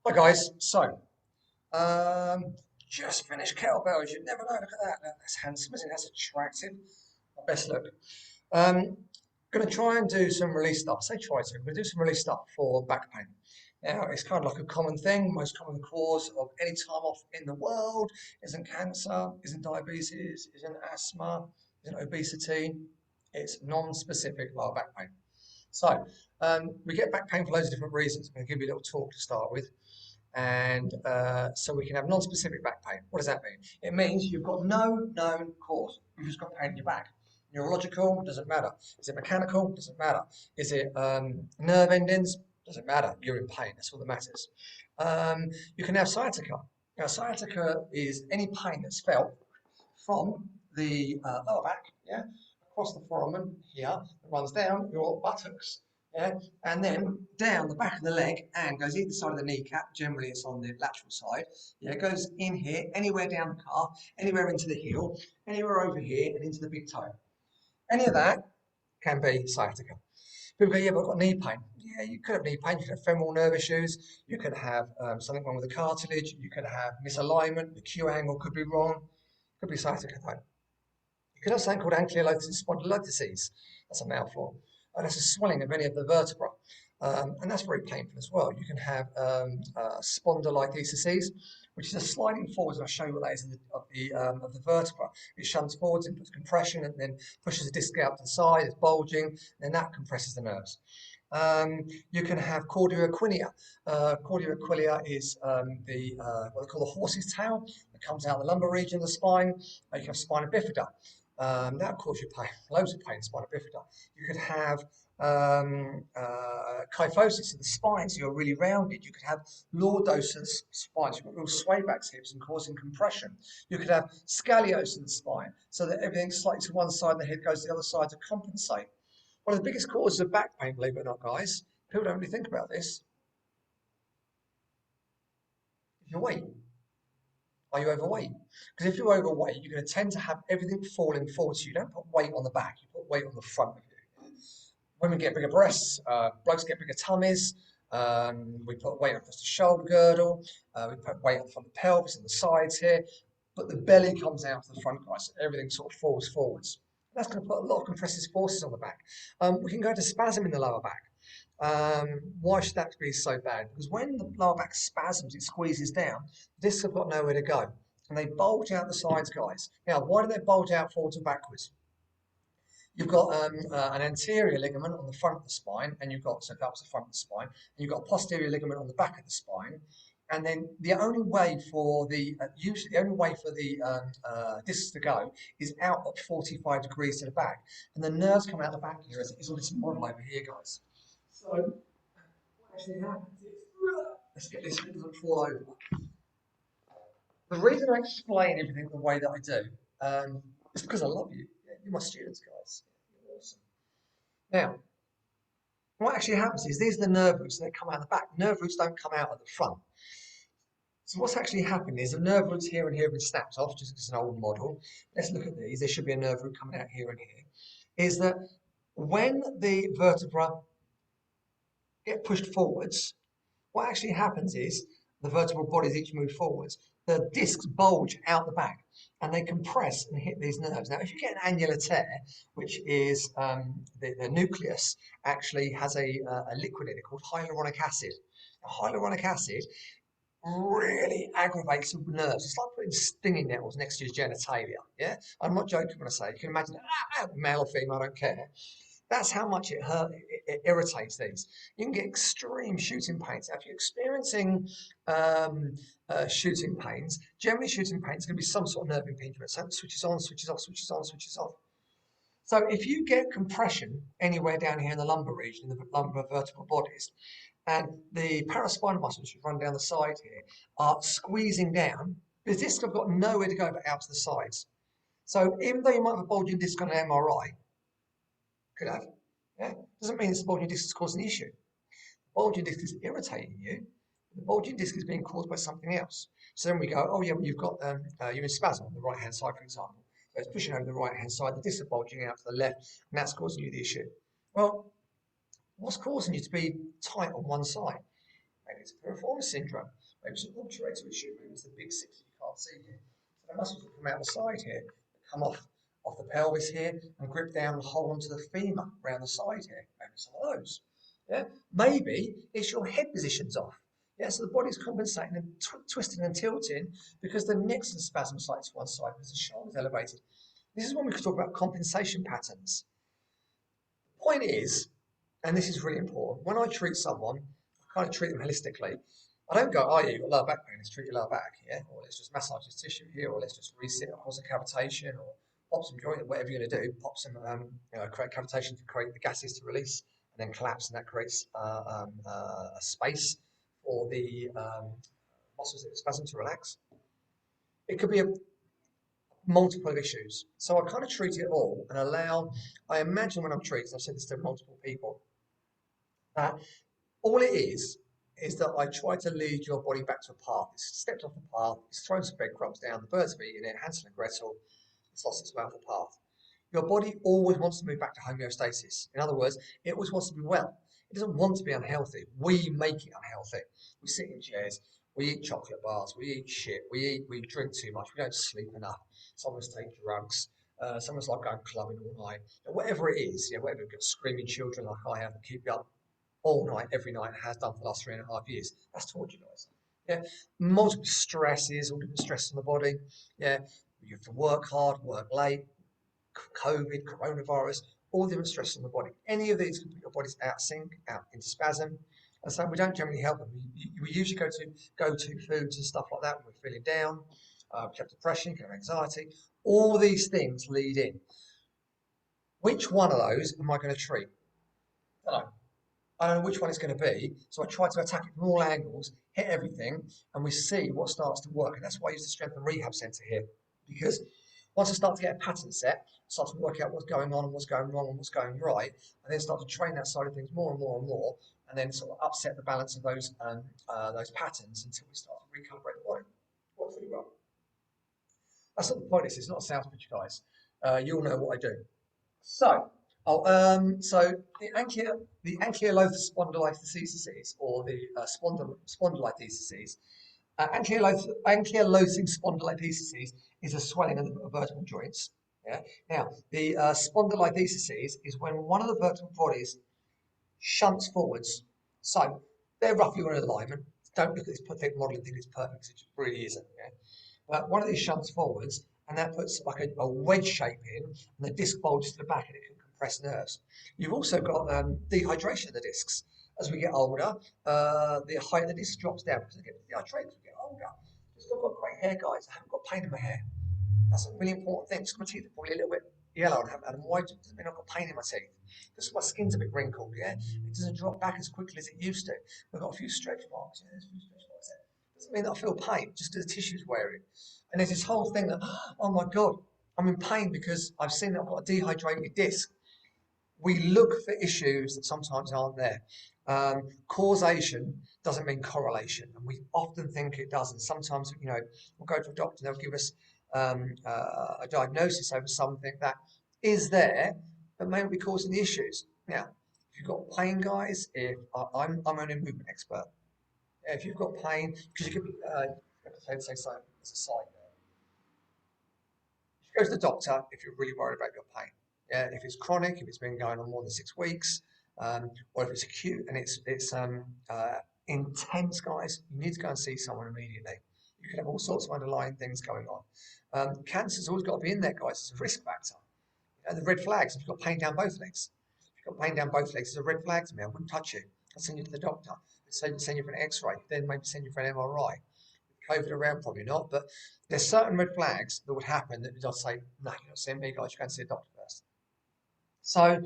Hi guys, um, just finished kettlebells. You'd never know. Look at that. That's handsome, isn't it? That's attractive. My best look. Um, Going to try and do some release stuff. Say try to. We're going to do some release stuff for back pain. Now, it's kind of like a common thing. Most common cause of any time off in the world isn't cancer, isn't diabetes, isn't asthma, isn't obesity. It's non-specific lower back pain. We get back pain for loads of different reasons. I'm going to give you a little talk to start with. And so we can have non-specific back pain. What does that mean? It means you've got no known cause. You've just got pain in your back. Neurological, doesn't matter. Is it mechanical? Doesn't matter. Is it nerve endings? Doesn't matter. You're in pain. That's all that matters. You can have sciatica. Now, sciatica is any pain that's felt from the lower back, yeah, across the foramen here, it runs down your buttocks, yeah, and then down the back of the leg and goes either side of the kneecap. Generally, it's on the lateral side. Yeah, it goes in here, anywhere down the calf, anywhere into the heel, anywhere over here, and into the big toe. Any of that can be sciatica. People go, yeah, but I've got knee pain. Yeah, you could have knee pain. You could have femoral nerve issues. You could have something wrong with the cartilage. You could have misalignment. The Q angle could be wrong. Could be sciatica pain. You could have something called ankylosing spondylolisthesis. That's a mouthful. That's a swelling of any of the vertebra. And that's very painful as well. You can have spondylolisthesis, which is a sliding forwards, and I'll show you what that is of the vertebra. It shunts forwards and puts compression and then pushes the disc out to the side, it's bulging, and then that compresses the nerves. You can have cauda equina is what they call the horse's tail that comes out of the lumbar region of the spine. You can have spina bifida. That'll cause you pain, loads of pain, spina bifida. You could have kyphosis of the spine, so you're really rounded. You could have lordosis spines, you've got real swayback hips and causing compression. You could have scoliosis of the spine, so that everything's slightly to one side and the head goes to the other side to compensate. One of the biggest causes of back pain, believe it or not, guys, people don't really think about this, is your weight. Are you overweight? Because if you're overweight, you're going to tend to have everything falling forward to you. You don't put weight on the back, you put weight on the front of you. Women get bigger breasts, blokes get bigger tummies. We put weight across the shoulder girdle. We put weight on the front of the pelvis and the sides here. But the belly comes out to the front, guys. So everything sort of falls forwards. That's going to put a lot of compressive forces on the back. We can go to spasm in the lower back. Why should that be so bad? Because when the lower back spasms, it squeezes down, discs have got nowhere to go. And they bulge out the sides, guys. Now, why do they bulge out forwards and backwards? You've got an anterior ligament on the front of the spine, and you've got, so that was the front of the spine, and you've got a posterior ligament on the back of the spine. And then the only way for usually the only way for the discs to go is out at 45 degrees to the back. And the nerves come out the back here, as it is on this model over here, guys. So what actually happens is, let's get this so it doesn't fall over. The reason I explain everything the way that I do is because I love you. You're my students, guys. You're awesome. Now, what actually happens is these are the nerve roots, and they come out the back. Nerve roots don't come out at the front. So what's actually happened is the nerve roots here and here have been snapped off, just because it's an old model. Let's look at these. There should be a nerve root coming out here and here. Is that when the vertebra get pushed forwards, what actually happens is the vertebral bodies each move forwards. The discs bulge out the back and they compress and hit these nerves. Now, if you get an annular tear, which is the nucleus actually has a liquid in it called hyaluronic acid. Now, hyaluronic acid really aggravates the nerves. It's like putting stinging nettles next to your genitalia. Yeah, I'm not joking when I say it. You can imagine, male or female, I don't care. That's how much it irritates these. You can get extreme shooting pains. Now, if you're experiencing shooting pains, generally shooting pains is going to be some sort of nerve impingement. So it switches on, switches off, switches on, switches off. So if you get compression anywhere down here in the lumbar region, in the lumbar vertebral bodies, and the paraspinal muscles which run down the side here are squeezing down, the discs have got nowhere to go but out to the sides. So even though you might have a bulging disc on an MRI, could have, yeah, doesn't mean the bulging disc is causing the issue. The bulging disc is irritating you. The bulging disc is being caused by something else. So then we go, oh yeah, well, you've got you're in spasm on the right hand side, for example. So it's pushing over the right hand side, the discs are bulging out to the left, and that's causing you the issue. Well, what's causing you to be tight on one side? Maybe it's a piriformis syndrome. Maybe it's an obturator issue. Maybe it's the big six that you can't see here. So the muscles that come out the side here, that come off the pelvis here and grip down and hold onto the femur around the side here. Maybe some of those. Yeah. Maybe it's your head position's off. Yeah, so the body's compensating and twisting and tilting because the neck's in spasm slightly to one side because the shoulder's elevated. This is when we could talk about compensation patterns. The point is, and this is really important, when I treat someone, I kind of treat them holistically. I don't go, oh yeah, you've got lower back pain, let's treat your lower back, yeah? Or let's just massage this tissue here, or let's just reset or cause a cavitation, or pop some joint, whatever you're going to do, pop some, create cavitation to create the gases to release, and then collapse, and that creates a space for the muscles that spasm to relax. It could be multiple issues. So I kind of treat it all and allow, I imagine when I'm treating, I've said this to multiple people, that all it is that I try to lead your body back to a path. It's stepped off the path, it's thrown some breadcrumbs down, the birds have eaten it, Hansel and Gretel, it's lost its way off the path. Your body always wants to move back to homeostasis. In other words, it always wants to be well. It doesn't want to be unhealthy. We make it unhealthy. We sit in chairs, we eat chocolate bars, we eat shit, we drink too much, we don't sleep enough. Some of us take drugs. Some of us like going clubbing all night. Whatever it is, whatever you've got screaming children like I have that keep you up all night, every night, and has done for the last 3.5 years. That's torture, guys. Yeah, multiple stresses, all different stresses on the body. Yeah, you have to work hard, work late, COVID, coronavirus, all different stresses on the body. Any of these can put your bodies out of sync, out into spasm. And so we don't generally help them. We usually go to foods and stuff like that when we're feeling down. We have depression, we have anxiety. All these things lead in. Which one of those am I going to treat? I don't know. I don't know which one it's going to be, so I try to attack it from all angles, hit everything, and we see what starts to work. And that's why I use the Strength and Rehab Centre here, because once I start to get a pattern set, start to work out what's going on and what's going wrong and what's going right, and then start to train that side of things more and more and more, and then sort of upset the balance of those patterns until we start to recalibrate the body. Works really well. That's not the point. It's not a sales pitch, guys. You all know what I do. So, so the ankylosing spondylolistheses, or the spondylolistheses, ankylosing spondylolistheses is a swelling of the vertebral joints. Yeah. Now, the spondylolistheses is when one of the vertebral bodies shunts forwards. So they're roughly in alignment. Don't look at this perfect model and think it's perfect. It really isn't. Yeah? But one of these shunts forwards, and that puts like a wedge shape in, and the disc bulges to the back, and it can compress nerves. You've also got dehydration of the discs. As we get older, the height of the disc drops down because they get dehydrated as we get older. I've still got great hair, guys. I haven't got pain in my hair. That's a really important thing. Just my teeth are probably a little bit yellow and haven't had them whitened. Doesn't mean I've got pain in my teeth. Just my skin's a bit wrinkled, yeah? It doesn't drop back as quickly as it used to. I've got a few stretch marks, yeah? There's a few stretch marks there. Doesn't mean that I feel pain, just because the tissue's wearing. And there's this whole thing that, oh my God, I'm in pain because I've seen that I've got a dehydrated disc. We look for issues that sometimes aren't there. Causation doesn't mean correlation, and we often think it does. And sometimes, we'll go to a doctor and they'll give us a diagnosis over something that is there, but may not be causing the issues. Now, if you've got pain, guys, if I'm only a movement expert. If you've got pain, because you could be, say so as a side note. You go to the doctor if you're really worried about your pain. Yeah, if it's chronic, if it's been going on more than 6 weeks, or if it's acute and it's intense, guys, you need to go and see someone immediately. You can have all sorts of underlying things going on. Cancer's always got to be in there, guys. It's a risk factor. The red flags, if you've got pain down both legs. If you've got pain down both legs, it's a red flag to me. I wouldn't touch you. I'd send you to the doctor. I'd send you for an x-ray, then maybe send you for an MRI. COVID around, probably not, but there's certain red flags that would happen that I'd say, no, you're not seeing me, guys, you go and see a doctor first. So,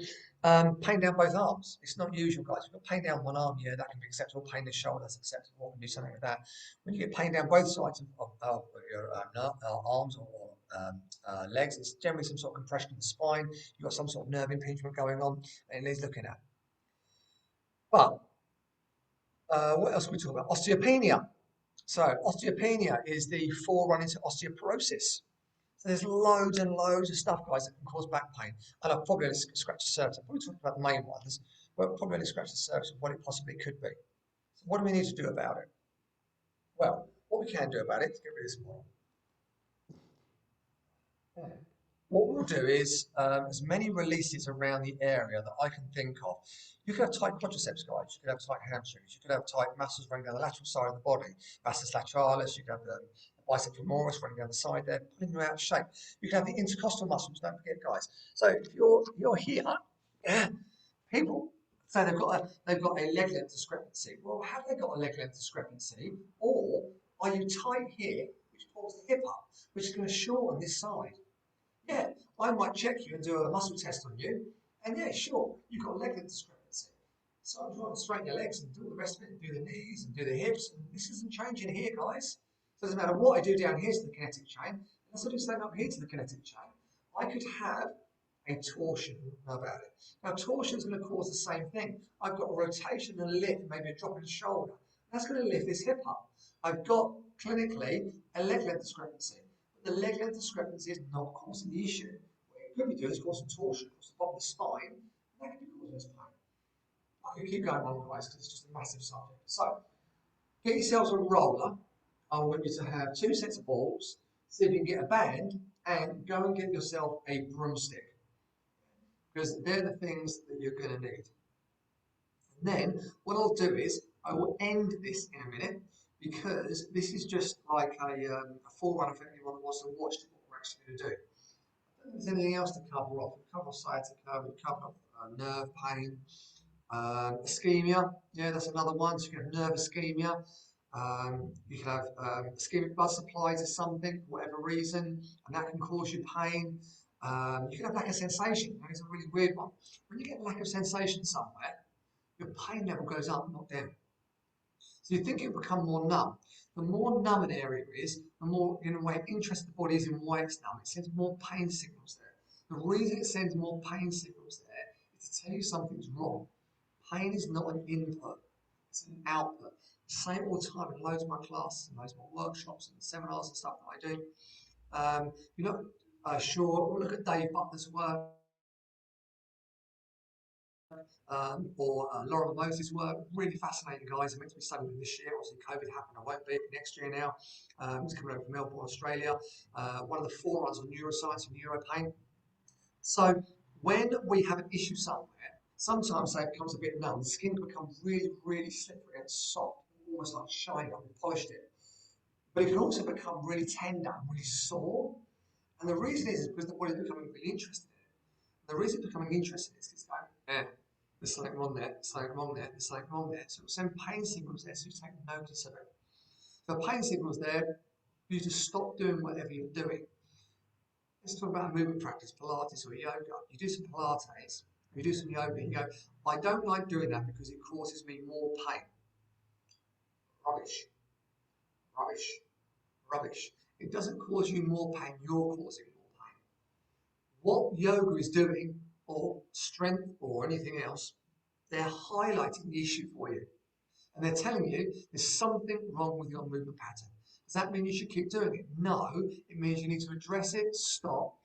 pain down both arms. It's not usual, guys. If you've got pain down one arm, yeah, that can be acceptable. Pain in the shoulder, that's acceptable. We can do something with that. When you get pain down both sides of your arms or legs, it's generally some sort of compression in the spine. You've got some sort of nerve impingement going on, and it needs looking at. But what else can we talk about? Osteopenia. So osteopenia is the forerunner to osteoporosis. So there's loads and loads of stuff, guys, that can cause back pain. And I've probably only scratched the surface. I've probably talked about the main ones, but probably only scratched the surface of what it possibly could be. So what do we need to do about it? Well, what we can do about it is get rid of this model. What we'll do is as many releases around the area that I can think of. You could have tight quadriceps, guys. You could have tight hamstrings. You could have tight muscles running down the lateral side of the body, vastus lateralis. You could have the biceps femoris running down the side there, pulling you out of shape. You could have the intercostal muscles. Don't forget, guys. So if you're here, people say they've got a leg length discrepancy. Well, have they got a leg length discrepancy, or are you tight here, which pulls the hip up, which is going to shorten this side? Yeah, I might check you and do a muscle test on you, and yeah, sure, you've got a leg length discrepancy. So I'm trying to straighten your legs and do all the rest of it, and do the knees and do the hips, and this isn't changing here, guys. So it doesn't matter what I do down here to the kinetic chain, unless I do something up here to the kinetic chain, I could have a torsion. Know about it. Now, torsion is going to cause the same thing. I've got a rotation and a lift, maybe a drop in the shoulder. That's going to lift this hip up. I've got clinically a leg length discrepancy. The leg length discrepancy is not causing the issue. What it could be doing is causing torsion across the bottom of the spine, and that could be causing us pain. I could keep going on, guys, because it's just a massive subject. So, get yourselves a roller. I want you to have 2 sets of balls, see if you can get a band, and go and get yourself a broomstick, because they're the things that you're going to need. And then, what I'll do is, I will end this in a minute, because this is just like a forerunner for anyone that wants to watch what we're actually going to do. I don't think there's anything else to cover off. We've covered sciatica, we've covered nerve pain, ischemia. Yeah, that's another one. So you can have nerve ischemia. You can have ischemic blood supply to something for whatever reason, and that can cause you pain. You can have lack of sensation. That is a really weird one. When you get lack of sensation somewhere, your pain level goes up, not down. So you think it will become more numb. The more numb an area is, the more, in a way, interested the body is in why it's numb. It sends more pain signals there. The reason it sends more pain signals there is to tell you something's wrong. Pain is not an input, it's an output. I say it all the time in loads of my classes and loads of my workshops and seminars and stuff that I do. You're not sure, or look at Dave Butler's work. Or Laura Moses' work, really fascinating guys. I'm meant to be studying them this year. Obviously, COVID happened, I won't be next year now. He's coming over from Melbourne, Australia. One of the forerunners of neuroscience and neuropain. So, when we have an issue somewhere, sometimes say it becomes a bit numb, the skin becomes really, really slippery and soft, almost like shiny, like we polished it. But it can also become really tender and really sore. And the reason is because the body's becoming really interested in it. The reason it's becoming interested is because it's going, there's something wrong there, there's something wrong there, there's something wrong there. So it'll send pain signals there, so you take notice of it. So pain signals there, you just stop doing whatever you're doing. Let's talk about a movement practice, Pilates or yoga. You do some Pilates, you do some yoga, you go, I don't like doing that because it causes me more pain. Rubbish, rubbish, rubbish. It doesn't cause you more pain, you're causing more pain. What yoga is doing, or strength or anything else, they're highlighting the issue for you. And they're telling you there's something wrong with your movement pattern. Does that mean you should keep doing it? No, it means you need to address it, stop,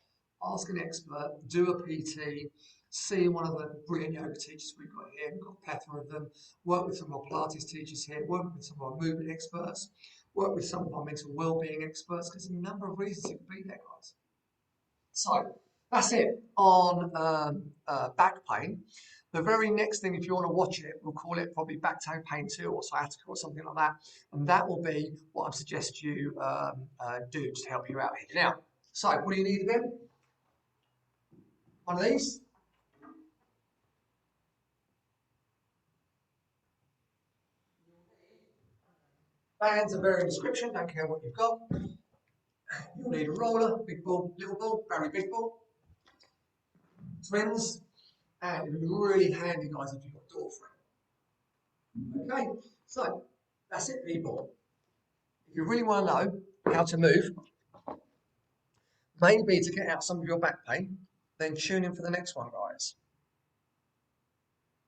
ask an expert, do a PT, see one of the brilliant yoga teachers we've got here, we've got a plethora of them, work with some of our Pilates teachers here, work with some of our movement experts, work with some of our mental well-being experts, because there's a number of reasons it could be there, guys. So that's it on back pain. The very next thing, if you want to watch it, we'll call it probably back pain 2 or sciatica or something like that. And that will be what I suggest you do to help you out here. Now, so what do you need again? One of these. Bands of varying description, don't care what you've got. You'll need a roller, big ball, little ball, very big ball. Twins, and it'll be really handy, guys, if you've got door frame. Okay, so that's it, people. If you really want to know how to move, maybe to get out some of your back pain, then tune in for the next one, guys.